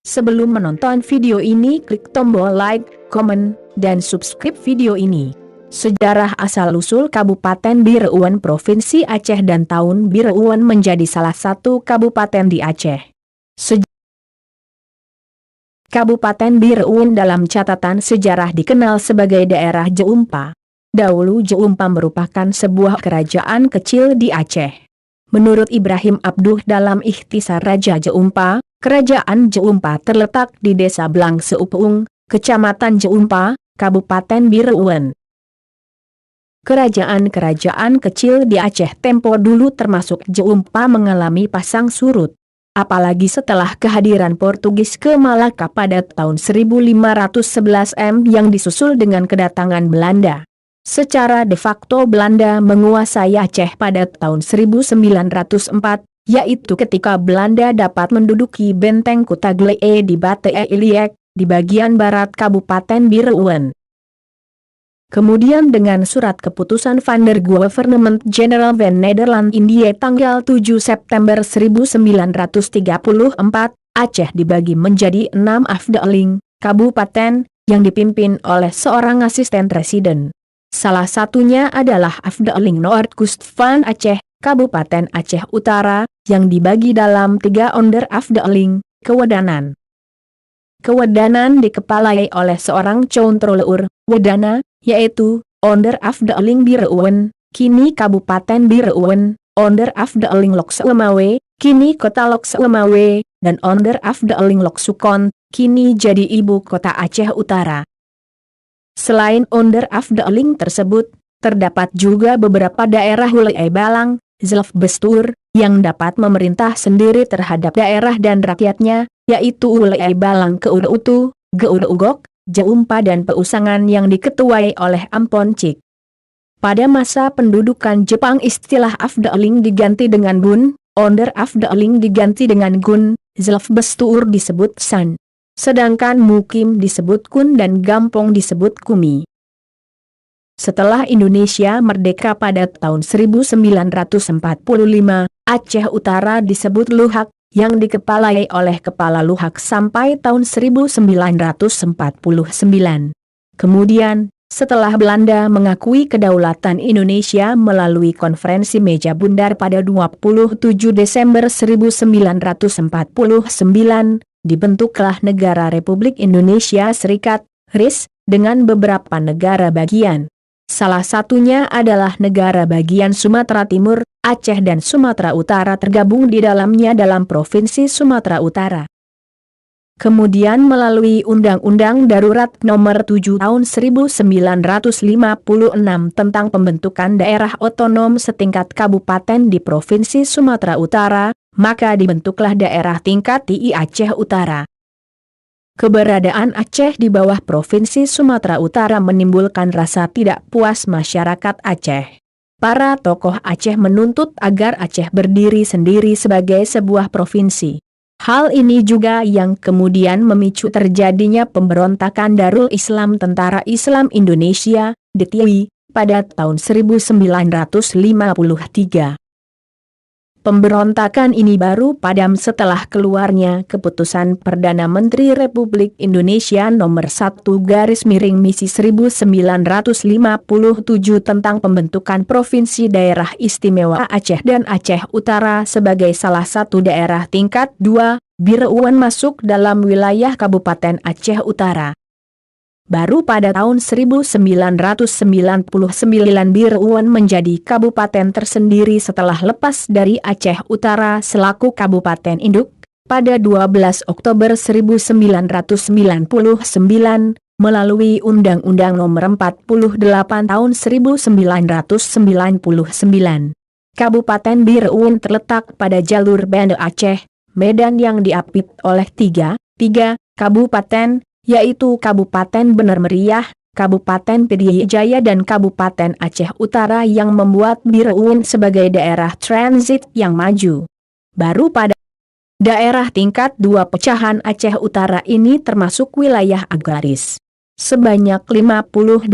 Sebelum menonton video ini, klik tombol like, komen, dan subscribe video ini. Sejarah asal-usul Kabupaten Bireuan Provinsi Aceh dan tahun Bireuan menjadi salah satu kabupaten di Aceh. Kabupaten Bireuan dalam catatan sejarah dikenal sebagai daerah Jeumpa. Dahulu Jeumpa merupakan sebuah kerajaan kecil di Aceh. Menurut Ibrahim Abduh dalam Ikhtisar Raja Jeumpa, Kerajaan Jeumpa terletak di Desa Blang Seupung, Kecamatan Jeumpa, Kabupaten Bireuan. Kerajaan-kerajaan kecil di Aceh tempo dulu termasuk Jeumpa mengalami pasang surut. Apalagi setelah kehadiran Portugis ke Malaka pada tahun 1511 yang disusul dengan kedatangan Belanda. Secara de facto Belanda menguasai Aceh pada tahun 1904, yaitu ketika Belanda dapat menduduki benteng Kutaglee di Bate Iliek, di bagian barat Kabupaten Bireuan. Kemudian dengan surat keputusan Van der Gouvernement General van Nederland India tanggal 7 September 1934, Aceh dibagi menjadi 6 afdeling, kabupaten, yang dipimpin oleh seorang asisten residen. Salah satunya adalah Afdeling Noordkust van Aceh, Kabupaten Aceh Utara, yang dibagi dalam 3 onder afdeling, kewedanan. Kewedanan dikepalai oleh seorang controller wedana, yaitu onder afdeling Bireuan, kini Kabupaten Bireuan, onder afdeling Lokseumawe, kini Kota Lokseumawe, dan onder afdeling Loksukon, kini jadi ibu kota Aceh Utara. Selain onder afdeling tersebut, terdapat juga beberapa daerah wilayah Balang, Zelfbestur, yang dapat memerintah sendiri terhadap daerah dan rakyatnya, yaitu wilayah Balang Keuduutu, Geudugok, Jeumpa dan Peusangan yang diketuai oleh Ampon Cik. Pada masa pendudukan Jepang istilah afdeling diganti dengan Bun, onder afdeling diganti dengan Gun, Zelfbestur disebut San. Sedangkan Mukim disebut Kun dan Gampong disebut Kumi. Setelah Indonesia merdeka pada tahun 1945, Aceh Utara disebut Luhak, yang dikepalai oleh Kepala Luhak sampai tahun 1949. Kemudian, setelah Belanda mengakui kedaulatan Indonesia melalui Konferensi Meja Bundar pada 27 Desember 1949, dibentuklah Negara Republik Indonesia Serikat, RIS, dengan beberapa negara bagian. Salah satunya adalah negara bagian Sumatera Timur, Aceh dan Sumatera Utara tergabung di dalamnya dalam Provinsi Sumatera Utara. Kemudian melalui Undang-Undang Darurat Nomor 7 Tahun 1956 tentang pembentukan daerah otonom setingkat kabupaten di Provinsi Sumatera Utara, maka dibentuklah daerah tingkat di Aceh Utara. Keberadaan Aceh di bawah Provinsi Sumatera Utara menimbulkan rasa tidak puas masyarakat Aceh. Para tokoh Aceh menuntut agar Aceh berdiri sendiri sebagai sebuah provinsi. Hal ini juga yang kemudian memicu terjadinya pemberontakan Darul Islam Tentara Islam Indonesia, DITI, pada tahun 1953. Pemberontakan ini baru padam setelah keluarnya Keputusan Perdana Menteri Republik Indonesia Nomor 1/Misi 1957 tentang pembentukan Provinsi Daerah Istimewa Aceh dan Aceh Utara sebagai salah satu daerah tingkat 2, Bireuan masuk dalam wilayah Kabupaten Aceh Utara. Baru pada tahun 1999 Bireuan menjadi kabupaten tersendiri setelah lepas dari Aceh Utara selaku kabupaten induk, pada 12 Oktober 1999, melalui Undang-Undang Nomor 48 Tahun 1999. Kabupaten Bireuan terletak pada jalur Banda Aceh, Medan yang diapit oleh tiga kabupaten, yaitu Kabupaten Bener Meriah, Kabupaten Pidijaya Jaya dan Kabupaten Aceh Utara yang membuat Bireuan sebagai daerah transit yang maju. Baru pada daerah tingkat 2 pecahan Aceh Utara ini termasuk wilayah agraris. Sebanyak 52,2%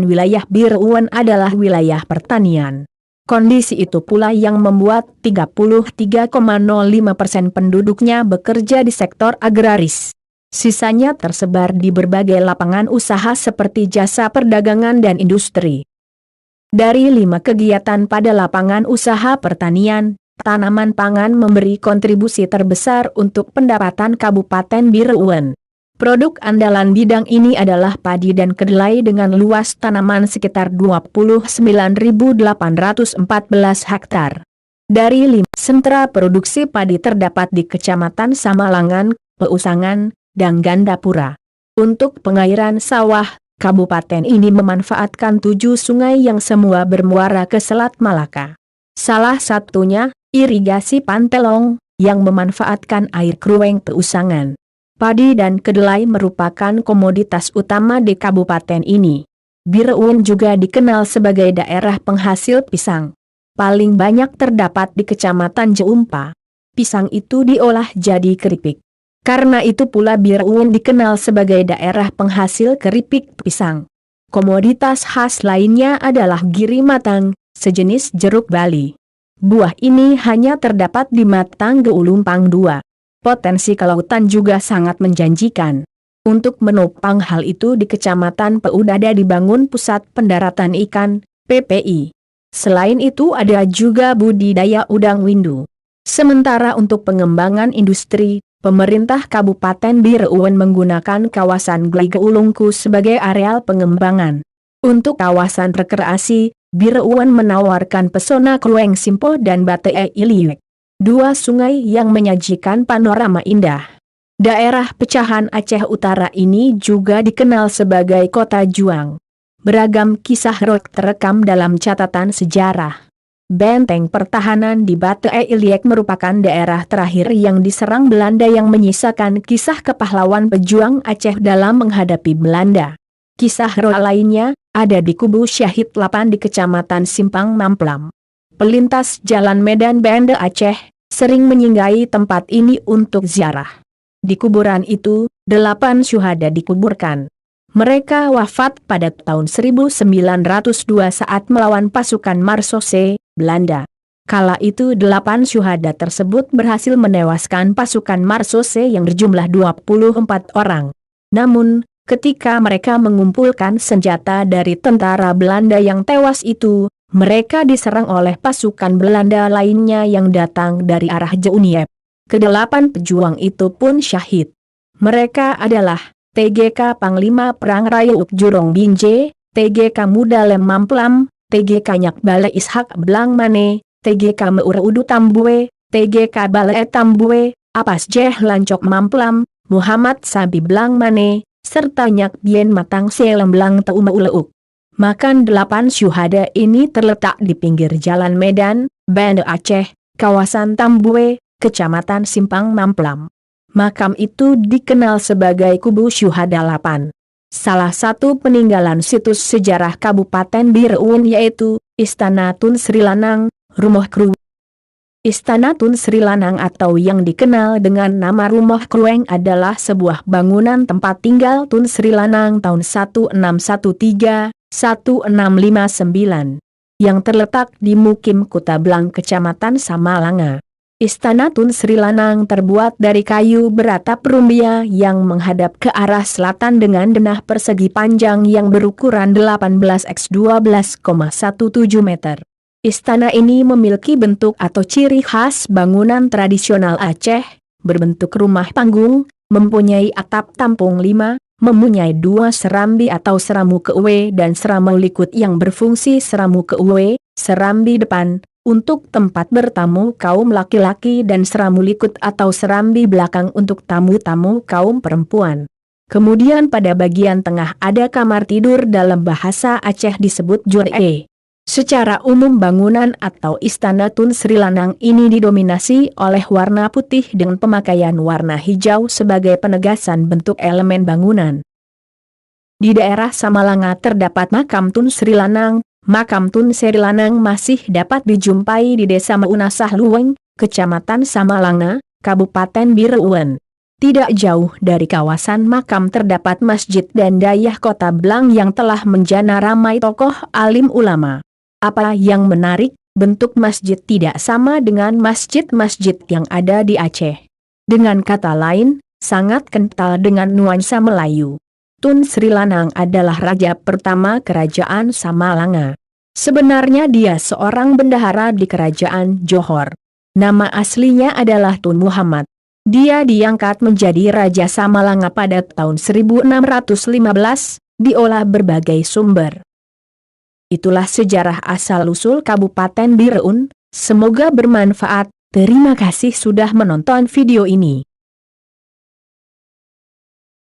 wilayah Bireuan adalah wilayah pertanian. Kondisi itu pula yang membuat 33,05% penduduknya bekerja di sektor agraris. Sisanya tersebar di berbagai lapangan usaha seperti jasa perdagangan dan industri. Dari 5 kegiatan pada lapangan usaha pertanian, tanaman pangan memberi kontribusi terbesar untuk pendapatan Kabupaten Bireuen. Produk andalan bidang ini adalah padi dan kedelai dengan luas tanaman sekitar 29.814 hektar. Dari 5 sentra produksi padi terdapat di Kecamatan Samalangan, Peusangan, dan Gandapura. Untuk pengairan sawah, kabupaten ini memanfaatkan 7 sungai yang semua bermuara ke Selat Malaka. Salah satunya, irigasi Pantelong, yang memanfaatkan air Krueng Peusangan. Padi dan kedelai merupakan komoditas utama di kabupaten ini. Bireuen juga dikenal sebagai daerah penghasil pisang. Paling banyak terdapat di Kecamatan Jeumpa. Pisang itu diolah jadi keripik. Karena itu pula Bireuen dikenal sebagai daerah penghasil keripik pisang. Komoditas khas lainnya adalah giri matang, sejenis jeruk Bali. Buah ini hanya terdapat di Matang Geulumpang 2. Potensi kelautan juga sangat menjanjikan. Untuk menopang hal itu di Kecamatan Peudada dibangun Pusat Pendaratan Ikan, PPI. Selain itu ada juga budidaya udang windu. Sementara untuk pengembangan industri, pemerintah Kabupaten Bireuen menggunakan kawasan Glegeulungku sebagai areal pengembangan. Untuk kawasan rekreasi, Bireuen menawarkan pesona Krueng Simpo dan Bate Iliek. 2 sungai yang menyajikan panorama indah. Daerah pecahan Aceh Utara ini juga dikenal sebagai Kota Juang. Beragam kisah rock terekam dalam catatan sejarah. Benteng pertahanan di Bate Iliek merupakan daerah terakhir yang diserang Belanda yang menyisakan kisah kepahlawan pejuang Aceh dalam menghadapi Belanda. Kisah rock lainnya ada di Kubu Syahid 8 di Kecamatan Simpang Mamplam. Pelintas Jalan Medan Banda Aceh sering menyinggahi tempat ini untuk ziarah. Di kuburan itu, 8 syuhada dikuburkan. Mereka wafat pada tahun 1902 saat melawan pasukan Marsose, Belanda. Kala itu 8 syuhada tersebut berhasil menewaskan pasukan Marsose yang berjumlah 24 orang. Namun, ketika mereka mengumpulkan senjata dari tentara Belanda yang tewas itu, mereka diserang oleh pasukan Belanda lainnya yang datang dari arah Jeuniep. Ke-8 pejuang itu pun syahid. Mereka adalah TGK Panglima Perang Raya Uk Jurong Binje, TGK Muda Lem Mamplam, TGK Nyak Bale Ishak Belang Mane, TGK Meur Udu Tambue, TGK Bale Tambue, Apas Jeh Lancok Mamplam, Muhammad Sabi Belang Mane, serta Nyak Bien Matang Selem Belang Teuma Uleuk. Makan 8 syuhada ini terletak di pinggir Jalan Medan, Banda Aceh, kawasan Tambue, Kecamatan Simpang Mamplam. Makam itu dikenal sebagai Kubu Syuhada 8. Salah satu peninggalan situs sejarah Kabupaten Bireuen yaitu Istana Tun Sri Lanang, Rumah Kru. Istana Tun Sri Lanang atau yang dikenal dengan nama Rumah Krueng adalah sebuah bangunan tempat tinggal Tun Sri Lanang tahun 1659, yang terletak di Mukim Kota Blang Kecamatan Samalanga. Istana Tun Sri Lanang terbuat dari kayu beratap rumbia yang menghadap ke arah selatan dengan denah persegi panjang yang berukuran 18x12,17 meter. Istana ini memiliki bentuk atau ciri khas bangunan tradisional Aceh, berbentuk rumah panggung, mempunyai atap tampung 5, mempunyai 2 serambi atau seramu keuwe dan seramu likut yang berfungsi seramu keuwe, serambi depan, untuk tempat bertamu kaum laki-laki dan seramu likut atau serambi belakang untuk tamu-tamu kaum perempuan. Kemudian pada bagian tengah ada kamar tidur dalam bahasa Aceh disebut jure. Secara umum bangunan atau Istana Tun Sri Lanang ini didominasi oleh warna putih dengan pemakaian warna hijau sebagai penegasan bentuk elemen bangunan. Di daerah Samalanga terdapat makam Tun Sri Lanang. Makam Tun Sri Lanang masih dapat dijumpai di Desa Meunasah Luweng, Kecamatan Samalanga, Kabupaten Bireuen. Tidak jauh dari kawasan makam terdapat Masjid dan Dayah Kota Blang yang telah menjana ramai tokoh alim ulama. Apa yang menarik, bentuk masjid tidak sama dengan masjid-masjid yang ada di Aceh. Dengan kata lain, sangat kental dengan nuansa Melayu. Tun Sri Lanang adalah raja pertama kerajaan Samalanga. Sebenarnya dia seorang bendahara di kerajaan Johor. Nama aslinya adalah Tun Muhammad. Dia diangkat menjadi Raja Samalanga pada tahun 1615, diolah berbagai sumber. Itulah sejarah asal-usul Kabupaten Bireun, semoga bermanfaat. Terima kasih sudah menonton video ini.